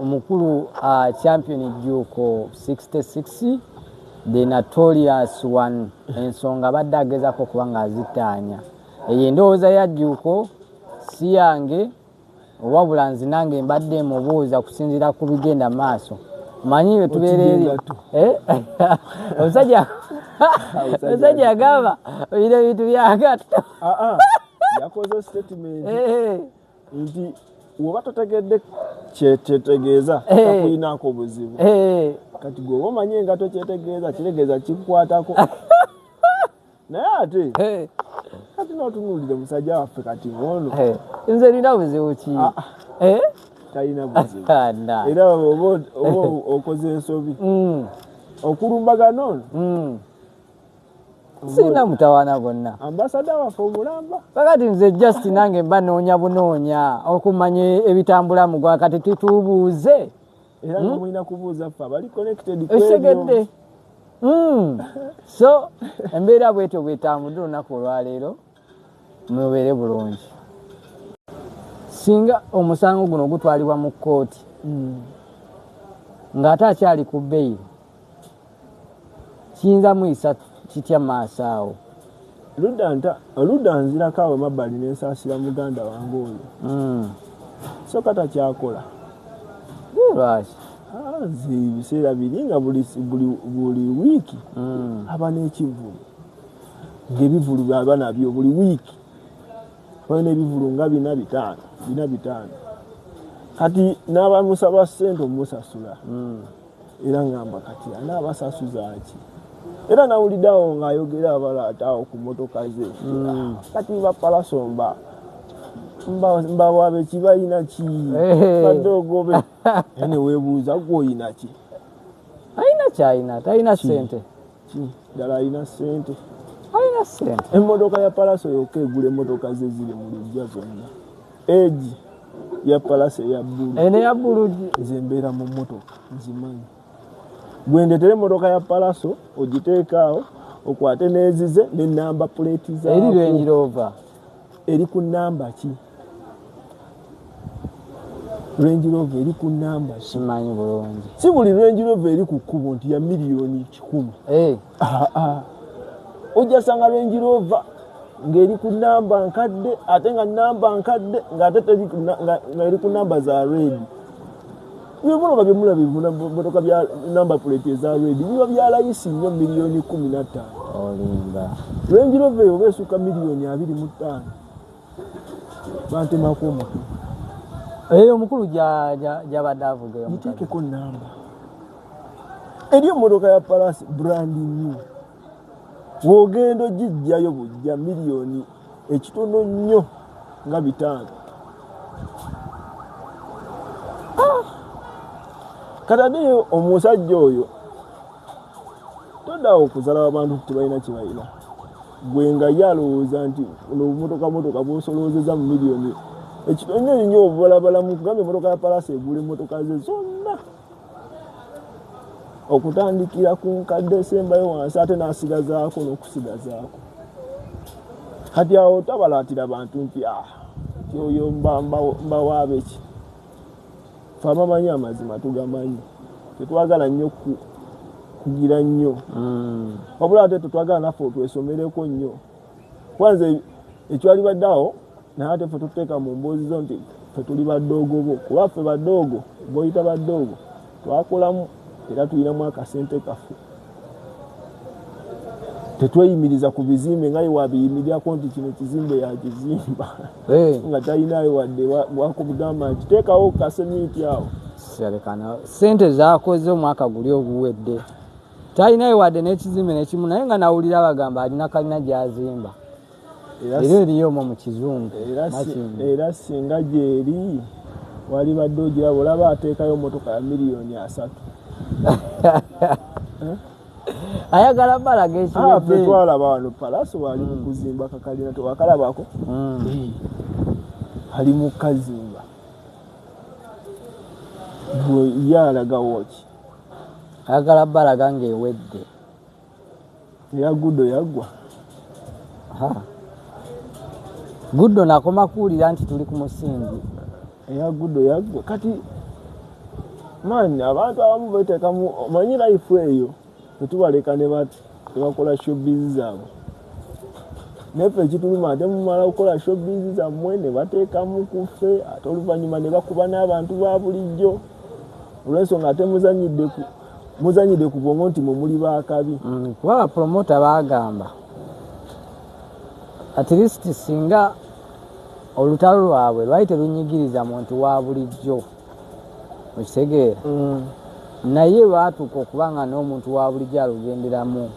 omukulu champion Juko 66 the notorious one ensonga badde agezako kubanga azitaanya eyo ndowooza ya Juko si yange wabula nze nange mbadde mubuuza kusinziira ku bigenda maaso manyiwe tubeereri omusajja agamba oyina ebintu byagatta yakoze statement nti woba totegedde kyetegeeza takuyinaako buzibu kati gwe omanyi engato kyetegeeza kitegeeza kikukwatako naye ate kati n'otunuulire musajja waffe kati ngono nze nina buzibu ki talina buzibu era oba okoze ensobi okulumbagana ono sina mutawaana bonna ambasada waffe omulamba kakati nze just nange mba noonya bunoonya okumanya ebitambula mu gwa kati titubuuze era mulina kubuuza ffe abali connected esegedde so embeera bwetyo bwetambudde olunaku olwaleero mubeere bulungi singa omusango guno gutwalibwa mu kkooti ng'ate akyali ku bbeeyi kiyinza muyisa kitya maaso awo oludda nzirako awo emabbali n'ensaasira muganda wange oyo so kata kyakola lwaki ebiseera biri nga buli wiiki aba n'ekivulu ng'ebivulu byaba nabyo buli wiiki abayo n'ebivulu nga 4-5 kati n'abamusaba ssente omusasula era ngamba kati anaabasasuza ki era nawuliddeawo ng'ayogera abalaataawo ku motoka ze kati bapalasomba mbawabe kibalina ki badde ogobe ene weebuuza gwoyina ki alina kyalina talina ssente ddala alina ssente alina ssente emmotoka ya palaso yokka egula emmotoka ze ziri mu lujja zonna egi ya palaso eya bbulu ene ya bbulu nze mbeera mu mmotoka nzimanyi gwendetere emmotoka ya palaso ogiteekaawo okwate n'ezize n'ennamba puleeti zaako eri Range Rover eri ku nnamba ki Range Rover eri ku nnamba simanyi bulungi si buli Range Rover eri ku kkubo nti ya miliyoni 100 ojja sanga Range Rover ng'eri ku nnamba nkadde ate nga nnamba nkadde ng'ate nga eri ku nnamba za red ebimotoka byemulaba motoka bya namba plate eza red biba bya layisi nnyo miliyoni 15 olimba Range Rover oba esukka miliyoni 25 bantemako omutwe omukulu gyabadde avuga giteekeko nnamba eri emmotoka ya Palasi brand new wogenda ogijjayo bujja miliyoni ekitono nnyo nga 5 katadde omusajja oyo toddawo okuzala abantu tebalina kibalina gwe nga yalowooza nti motoka bwosoloozeza mu miliyoni ekitono nnyo obubalabala mu kugamba emmotoka ya Palasi egula emmotoka ze zonna okutandikira ku nkadde esembayo wansi ate n'asigazaako n'okusigazaako kati awo tabalaatira bantu nti oyo mbawaabe ki fe abamanyi amazima tugamanyi tetwagala nnyo kugira nnyo wabula ate tetwagala naffe otwesomereko nnyo kwanza ekyali baddeawo naye ate fe tuteeka mu mboozi zo nti fe tuli baddoogo bo kuba ffe baddoogo boyita baddoogo twakolamu era tulinamu akasente kaffe tetweyimiriza ku bizimbe nga yewabiyimirirako nti kino kizimbe yakizimba nga talinayo wadde wakubugamba nti teekawo kasemiti awo serekana sente zakoze omwaka guli oguwedde talinayo wadde n'ekizimbe nekimu naye nga nawulira bagamba alina kalina gyazimba era eriyo omwo mu kizungu era singa gyeri wali badde ogiraba olaba ateekayo motoka ya miliyoni 3 ayagala balaga ekiwedde twalaba wano Palasi wali mu kuzimba kakalina tewakalabako ali mu kazimba bwe yalagawo ki ayagala balaga ng'ewedde eya Guddo yaggwa Guddo nakoma kuwulira nti tuli ku musingi eya Guddo yaggwa kati mani abantu abamu beteekamu omanyi life eyo tetubaleka ne bakola showbiz zaabwe naye ffe ekituluma ate mumala okukola showbiz zammwe ne bateekamu ku ffe ate oluvannyuma ne bakuba n'abantu ba bulijjo olw'ensonga ate muzanyidde ku bwongo nti mwe muli baakabi kuba abapromota baagamba at least singa olutalo lwabwe lwali terunyigiriza muntu wa bulijjo okitegeera naye lwatuuka okubanga n'omuntu wa bulijjo alugenderamu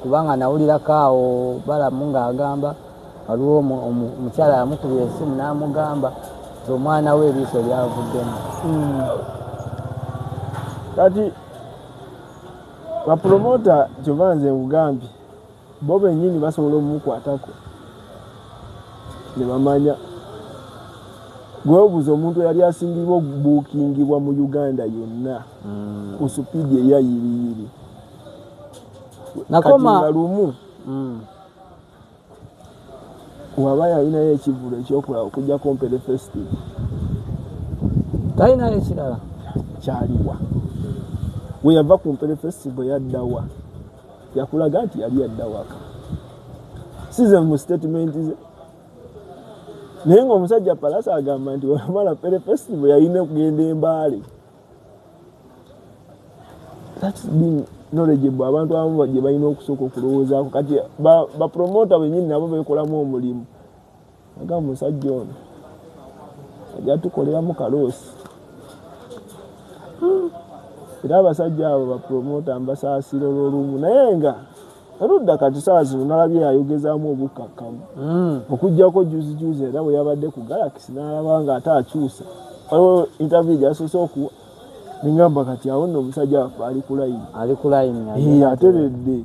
kubanga nawulirako awo balamu ng'agamba waliwo omukyala yamukubira essimu n'amugamba nti omwana we eriiso lyavuddemu kati bapromota kyova nze nkugambye bo bennyini basobola omumukwatako ne bamanya gwebuuza omuntu eyali asingibwa okubuukingibwa mu Uganda yonna ku supiidi eyayiriyiri nakoma lumu waba yalinayo ekivulo ekyokulaba okujja Kompere Festival talinayo ekirala kyaliwa we yava Kompere Festival yaddawa yakulaga nti yali yaddawaka size mu statement ze naye ng'omusajja Palasa agamba nti wamala Pere Festival yalina okugenda Embaale. That's being knowledgeable. Abantu abamu gye balina okusooka okulowoozaako kati bapromota bennyini nabo beekolamu omulimu agamba omusajja ono ajja tukoleramu kaloosi era abasajja abo bapromota mbasaasira olw'olumu naye nga erudda kati saa zino nalabye ayogezaamu obukkakkamu okuggyako juzijuzi era bwe yabadde ku Galaxy n'alaba nga ate akyusa waliwo interview gyasoose okuwa ningamba kati awo nno omusajja waffe ali ku layini ateredde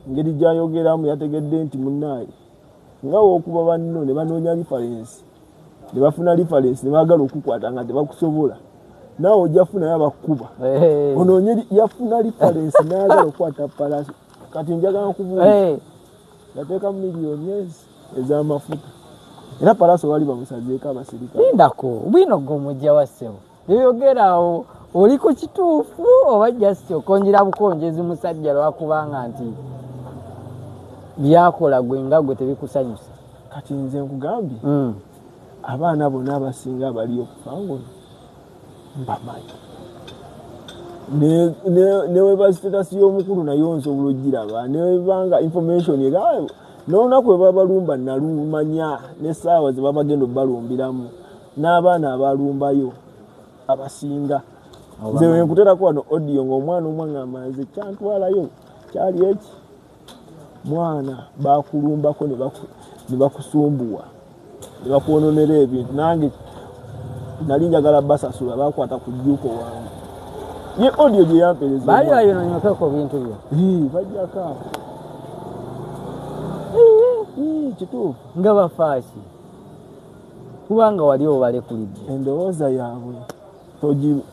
ngeri gyayogeramu yategedde nti munnaaye nga wookuba banno ne banoonya reference ne bafuna reference ne baagala okukwata nga tebakusobola naawe ojjafunayo abakkuba onoonye yafuna reference n'ayagala okukwata Palasa kati njagala nkubuuza yateeka miliyoni ez'amafuta era Palasa wali bamusazeeko abasirikale lindako bwino gomujja wassebo byoyogerawo oli ku kituufu oba just okonjera bukonjezi musajja lwakubanga nti byakola gwe nga gwe tebikusanyusa kati nze nkugambye abaana bonna abasinga abali okufangono mbamanyi neweba sitatasi y'omukulu nayo nsobola ogiraba newebanga information egawo n'olunaku bwe babalumba nalumanya n'essaawa ze babagenda obalumbiramu n'abaana abalumbayo abasinga nze wenkuterako wano audio ng'omwana omwe ngamba nze kyantwalayo kyali eki mwana bakulumbako ne bakusumbuwa ne bakwononera ebintu nange nali njagala basasula bakwata ku jjuuko wange ye audio gye yampereza baali bayononyokeko bintu byo bajjako awo kituufu nga bafaaki kubanga wali obalekulidde endowooza yaabwe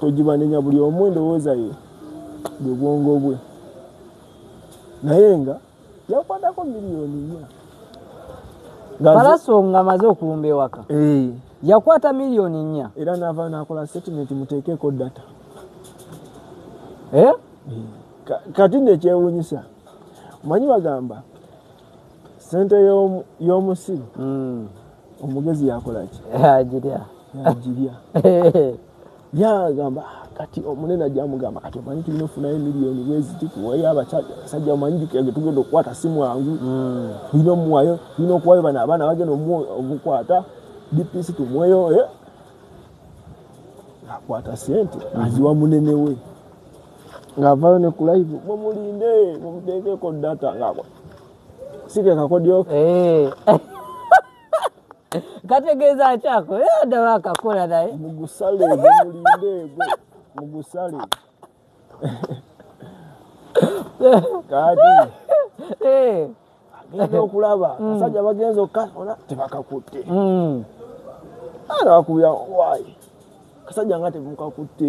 togibanenya buli omu endowooza ye bwe bwongo bwe naye nga yakwatako miliyoni 4 Palasa nga amaze okulumba ewaka yakwata miliyoni 4 era naava nakola statement muteekeko data kati nekyewuunyisa omanyi bagamba sente y'omusiru omugezi yakolaki agirya yagamba kati omunene ajamugamba kati omanyi tulina ofunayo miliyoni bweziti tuwayo abasajja omanyi kege tugenda okukwata si mwangu tulina omuwayo tulina okuwayo bano abaana bagenda omukwata DPC tumweyo akwata sente aziwa munene we ng'avaayo ne ku live mumulinde mumuteekeko data ng'akwa sike kakodyo kategeeza kyako daba akakola naye mugusale mumulinde gwe mugusale kati agenda okulaba abasajja bagenza okukafuna tebakakutte ana bakubya wayi kasajja nga temukakutte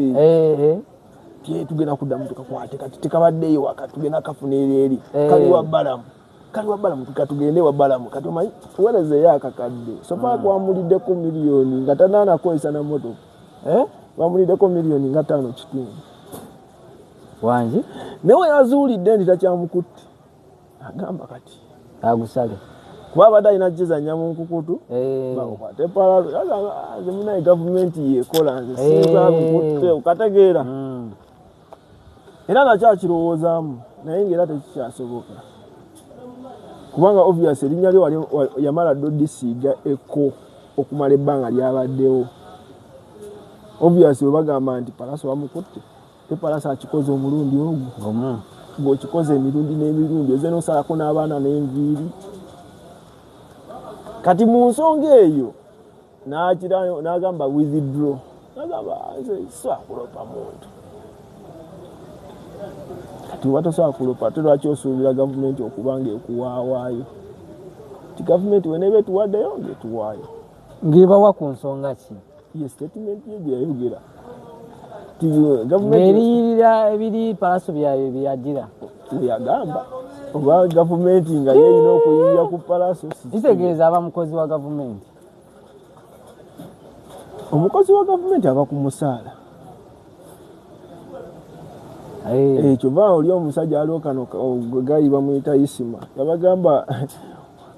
tugenda kuddamu tukakwate kati tekabaddeyo waka tugenda kafuna eri kaliwa balamu tukatugende wa balamu kati omanyi tuwerezeyo akakadde sofa kwamuliddeko miliyoni nga tanaanakozesa na motoka bamuliddeko miliyoni nga 5.5 wangi naye yazuulidde nti takyamukutte agamba kati agusale kuba abadde alina jezanya mu nkukutu bakwate pala zemunaye gavumenti yekola nze sinzamukutte okategeera era nakyakirowoozaamu naye ngaera tekikyasoboka kubanga obvious erinnya lyo yamala ddo disiiga ekko okumala ebbanga lyabaddewo obvious we bagamba nti Palaso bamukutte te Palaso akikoze omulundi ogwo ng'okikoze emirundi n'emirundi oze n'osalako n'abaana n'enviiri kati mu nsonga eyo n'agamba withdraw n'agamba sobola kulopa muntu kati oba tosobola kulopa ate lwaki osuubira gavumenti okuba ng'ekuwaawaayo ti gavumenti weneeba etuwaddeyo ng'etuwaayo ng'ebawa ku nsonga ki ye statement ye gye yayogera ng'eriyirira ebiri Palaso byayo byeyagira weyagamba oba gavumenti nga yeyina okuyirira ku Palaso kitegeeza aba mukozi wa gavumenti omukozi wa gavumenti aba ku musaala ekyo ba oli omusajja aliwo kano gayi bamuyita Isima yabagamba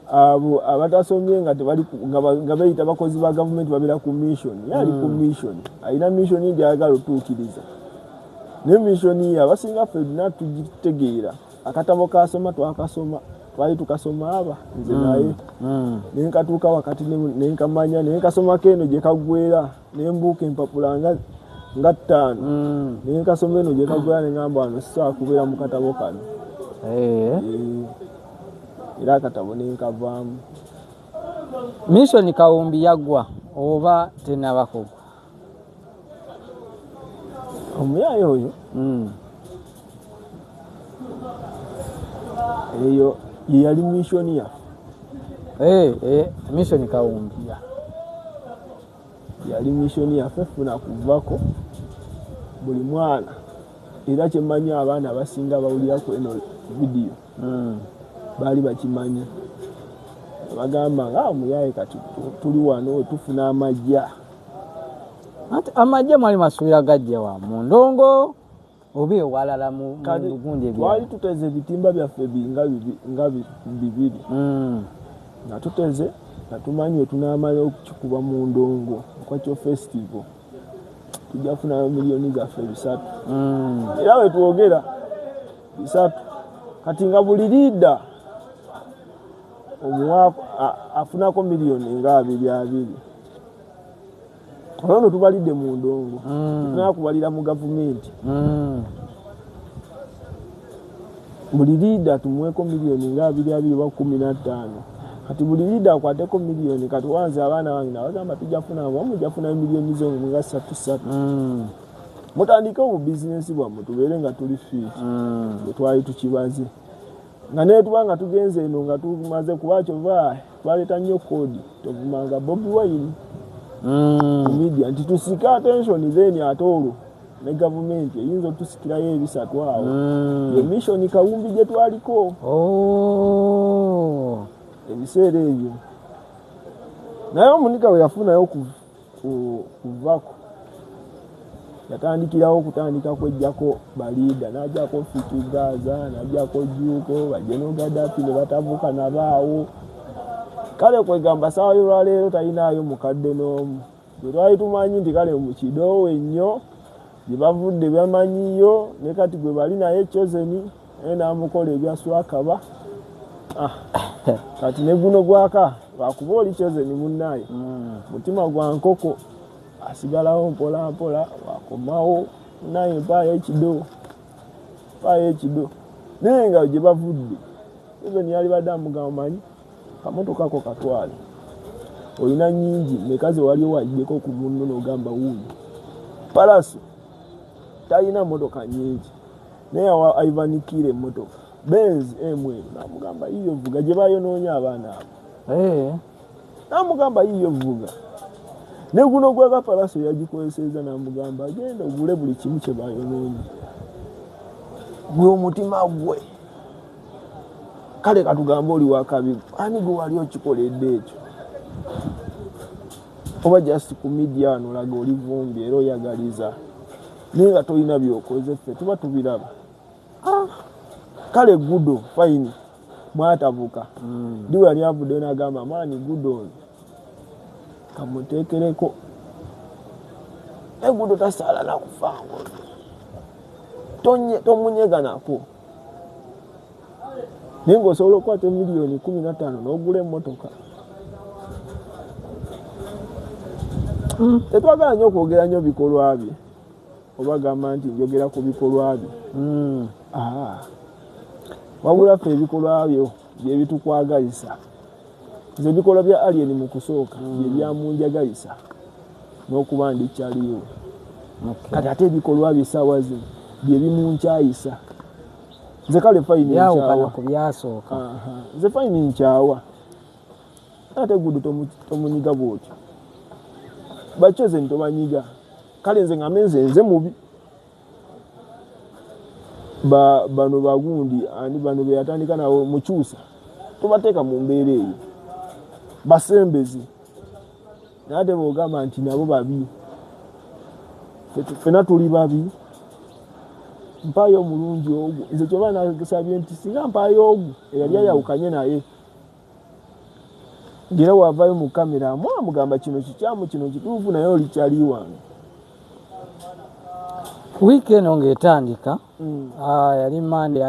abo abatasomye nga beyita bakozi ba gavumenti babeera ku mission yali ku mission alina mission gyayagala otuukiriza ne mission ye abasinga ffe natugitegeera akatabo kasoma twakasoma twali tukasoma aba nze naye nenkatuuka wakati nenkamanya nenkasomako eno gye kagwera nembuuka empapula nga 5 nenkasoma eno gye kagwera nengamba wano sisobola kubeera mu katabo kano era akatabo nenkavaamu. Mission Kawumbi yaggwa oba tenabakogwa omuyaye oyo eyo yali mission yaffe Mission Kawumbi yali mission yaffe funa kuvako buli mwana era kyemanyi abaana abasinga bawulirako eno vidiyo baali bakimanyi bagamba nga omuyaye kati tuli wano tufuna amajja amajja mwali masuubira gajja wa mu ndongo oba ewalala mu gundi twali tuteze ebitimba byaffe nga bibiri nga tuteze nga tumanyi wetunaamala okukikuba mu ndongo okwakyo festival tujja kufunayo miliyoni zaffe 3 era wetwogera 3 kati nga buli liida omuwaaku afunako miliyoni nga 2 olwo tubalidde mu ndongo tunakubalira mu gavumenti buli liida tumuweko miliyoni nga 2 oba 15 kati buli liida akwateko miliyoni kati wanze abaana bange nabagamba mujja funayo miliyoni zo nga 3 mutandike obubizinesi bwammwe tubeere nga tuli fiiti bwetwali tukibaze nga naye tuba nga tugenze eno nga tumaze kuba kyova twaleeta nnyo kodi tovumanga Bobi Wine mu media nti tusika attention then ate olwo ne gavumenti eyinza otusikirayo ebisatu awo ye Mission Kawumbi gye twaliko ebiseera ebyo naye omunika we yafunayo kuvako yatandikirawo okutandika kwejjako baliida najjako Fikigaza najjako Juuko Bajeno Gaddafi ne batavuka nabaawo kale kwegamba saawa y'olwaleero talinayo mukadde n'omu twali tumanyi nti kale mu kidoowe nnyo gye bavudde bamanyiyo ne kati gwe bali naye Chozeni naye n'amukola ebyaswakaba kati ne guno gwaka lwakuba oli Chozeni munnaye mutima gwa nkoko asigalawo mpola mpola wakomawo naye mpaayo ekido naye nga gye bavudde Chozeni yali badde amugamba manyi kamotoka ko katwale olina nnyingi mekazi waliwo wajjeko ku munno n'ogamba wuuyo Palaso talina motoka nyingi naye aivanikire motoka Benz M1 namugamba iyo vuga gye bayonoonya abaana abo namugamba iyo vuga ne guno gwa Palaso yagikozeseza namugamba agenda ogule buli kimu kye bayonoonya gwe omutima gwe kale katugamba oli wakabi ani gwe wali okikoledde ekyo oba just ku media nolaga oli vumbi era oyagaliza naye nga tolina byokoze ffe tuba tubiraba. Kale Gudo fine mwatabuka ndiwe yali avudde n'agamba maani Gudo ono kamuteekereko Gudo tasaala nakufaango tomunyega nako naye ng'osobola okukwata miliyoni 15 n'ogula emmotoka. Tetwagala nnyo okwogera nnyo bikolwa bye oba gamba nti njogera ku bikolwa bye wabula ffe ebikolwa byo bye bitukwagalisa. Nze ebikolwa bya Alien mu kusooka bye byamunjagalisa n'okuba ndikyaliwo. Kati ate ebikolwa bye essaawa zino bye bimunkyayisa. Nze kale fayini nkyawa ku byasooka. Nze fayini nkyawa ate Gudo tomunyiga bw'otyo bakyeze ntobanyiga. Kale nze nga nze mubi bano bagundi ani bano be yatandika nawo mukyusa tubateeka mu mbeera eyo basembezi nate bw'ogamba nti nabo babi ffena tuli babi. Mpaayo omulungi ogwo nze kyoba nasabye nti singa mpaayo ogwo eyali ayawukanye naye ngera wavayo mu kamera mwamugamba kino kikyamu kino kituufu naye olikyali wange. Wiiki eno ng'etandika yali Monday